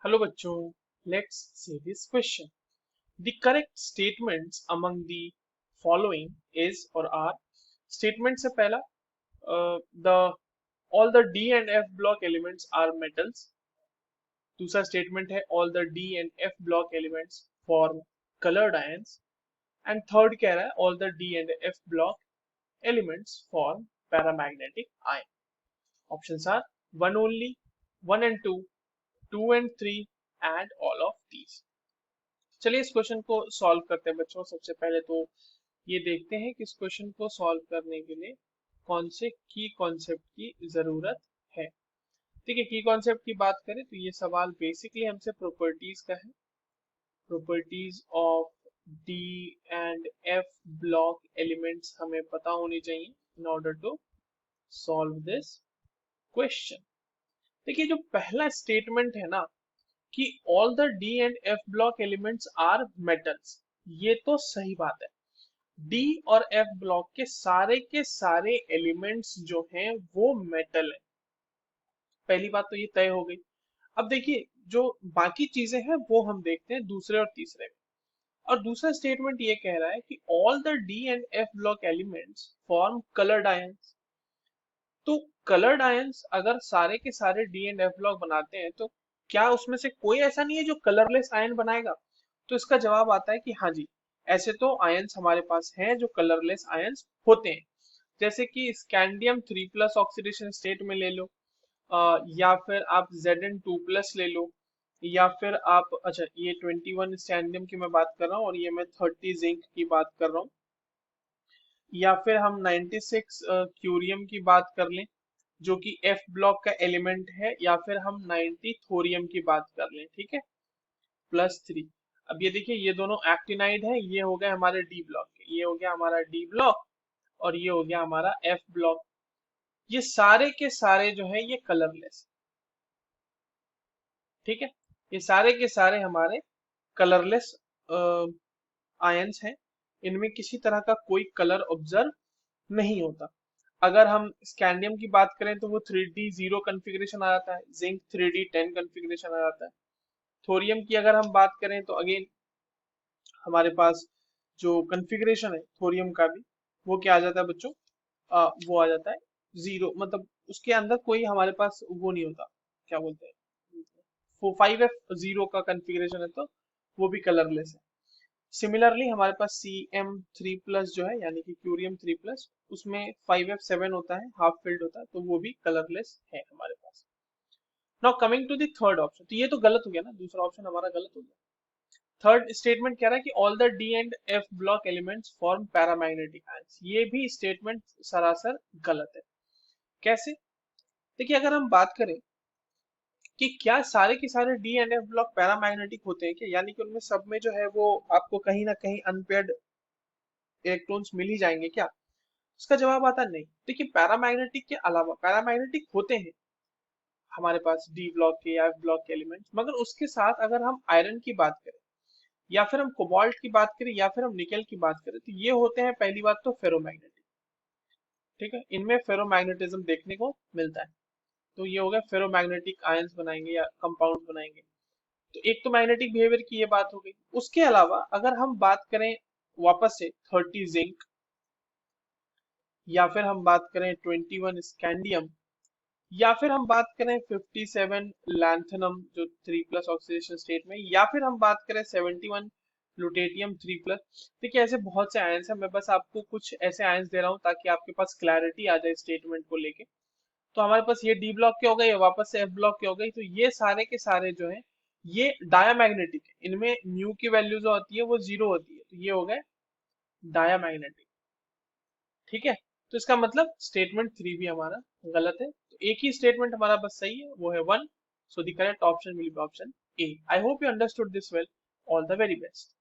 Hello बच्चों, let's see this question. The correct statements among the following is और are. Statement से पहला the all the D and F block elements are metals. दूसरा statement है all the D and F block elements form colored ions. And third कह रहा है all the D and F block elements form paramagnetic ion. Options are one only, one and two and three, and all of these. चलिए इस question को solve करते हैं बच्चों। सबसे पहले तो ये देखते हैं कि इस क्वेश्चन को सॉल्व करने के लिए कौन से की कॉन्सेप्ट की जरूरत है। ठीक है, की कॉन्सेप्ट की बात करें तो ये सवाल बेसिकली हमसे प्रॉपर्टीज का है। Properties of D and F block elements हमें पता होनी चाहिए in order to solve this question. देखिए जो पहला स्टेटमेंट है ना कि all the D and F block elements are metals, ये तो सही बात है। डी और एफ ब्लॉक के सारे एलिमेंट्स जो हैं वो मेटल है। पहली बात तो ये तय हो गई। अब देखिए जो बाकी चीजें हैं वो हम देखते हैं दूसरे और तीसरे में। और दूसरा स्टेटमेंट ये कह रहा है कि all the D and F block elements form coloured ions. तो कलर्ड आयंस अगर सारे के सारे डी एंड एफ ब्लॉक बनाते हैं तो क्या उसमें से कोई ऐसा नहीं है जो कलरलेस आयन बनाएगा? तो इसका जवाब आता है कि हाँ जी, ऐसे तो आयंस हमारे पास हैं जो कलरलेस आयंस होते हैं। जैसे कि स्कैंडियम 3+ ऑक्सीडेशन स्टेट में ले लो, या फिर आप Zn2+ ले लो, या फिर आप अच्छा ये 21 स्कैंडियम की मैं बात कर रहा हूँ और ये मैं 30 जिंक की बात कर रहा हूँ, या फिर हम 96 क्यूरियम की बात कर लें जो कि एफ ब्लॉक का एलिमेंट है, या फिर हम 90 थोरियम की बात कर लें। ठीक है, +3। अब ये देखिए ये दोनों एक्टिनाइड है, ये हो गए हमारे डी ब्लॉक के, ये हो गया हमारा डी ब्लॉक और ये हो गया हमारा एफ ब्लॉक। ये सारे के सारे जो है ये कलरलेस। ठीक है, ये सारे के सारे हमारे कलरलेस आयंस हैं। इनमें किसी तरह का कोई कलर ऑब्जर्व नहीं होता। अगर हम स्कैंडियम की बात करें तो वो 3D0 कॉन्फ़िगरेशन आ जाता है, जिंक 3D10 कॉन्फ़िगरेशन आ जाता है। थोरियम की अगर हम बात करें तो अगेन हमारे पास जो कॉन्फ़िगरेशन है थोरियम का भी वो क्या आ जाता है बच्चों, वो आ जाता है जीरो, मतलब उसके अंदर कोई हमारे पास वो नहीं होता, क्या बोलते हैं, वो 5F0 का कॉन्फ़िगरेशन है तो वो भी कलरलेस है। सिमिलरली हमारे पास Cm3+ जो है यानी कि क्यूरियम 3+, उसमें 5F7 होता है, हाफ फिल्ड होता है, तो वो भी कलरलेस है हमारे पास। Now coming to the third option, तो ये तो गलत हो गया ना, दूसरा ऑप्शन हमारा गलत हो गया। थर्ड स्टेटमेंट कह रहा है कि all the D and F block elements form paramagnetic ions. ये भी स्टेटमेंट सरासर गलत है। कैसे? देखिए अगर हम बात करें कि क्या सारे के सारे D and F block paramagnetic होते हैं क्या, यानी कि उनमें सब में जो है वो आपको कहीं ना कहीं अनपेयर्ड इलेक्ट्रॉन्स मिल ही जाएंगे क्या? उसका जवाब आता नहीं। देखिए पैरामैग्नेटिक के अलावा पैरामैग्नेटिक होते हैं हमारे पास डी ब्लॉक के या एफ ब्लॉक के एलिमेंट्स, मगर उसके साथ अगर हम आयरन की बात करें या फिर हम कोबाल्ट की बात करें या फिर हम निकेल की बात करें तो ये होते हैं पहली बात तो फेरोमैग्नेटिक। ठीक है, इनमें फेरोमैग्नेटिज्म देखने को मिलता है। तो ये हो गया फेरोमैग्नेटिक आयंस बनाएंगे या कंपाउंड बनाएंगे। तो एक तो मैग्नेटिक बिहेवियर की ये बात हो गई। उसके अलावा अगर हम बात करें वापस से 30 जिंक, या फिर हम बात करें 21 स्कैंडियम, या फिर हम बात करें 57 लैंथनम जो 3+ ऑक्सीडेशन स्टेट में, या फिर हम बात करें 71 लुटेटियम 3+। देखिए ऐसे बहुत से आयंस हैं, मैं बस आपको कुछ ऐसे आयंस दे रहा हूँ ताकि आपके पास क्लैरिटी आ जाए स्टेटमेंट को लेके। तो हमारे पास ये डी ब्लॉक के हो गए, वापस से एफ ब्लॉक के हो गई, तो ये सारे के सारे जो है ये डायामैग्नेटिक है। इनमें न्यू की वैल्यू जो होती है वो 0 होती है, तो ये हो गए डायामैग्नेटिक। ठीक है, तो इसका मतलब स्टेटमेंट 3 भी हमारा गलत है। तो एक ही स्टेटमेंट हमारा बस सही है, वो है 1। So the correct option will be option A. I hope you understood this well. All the very best.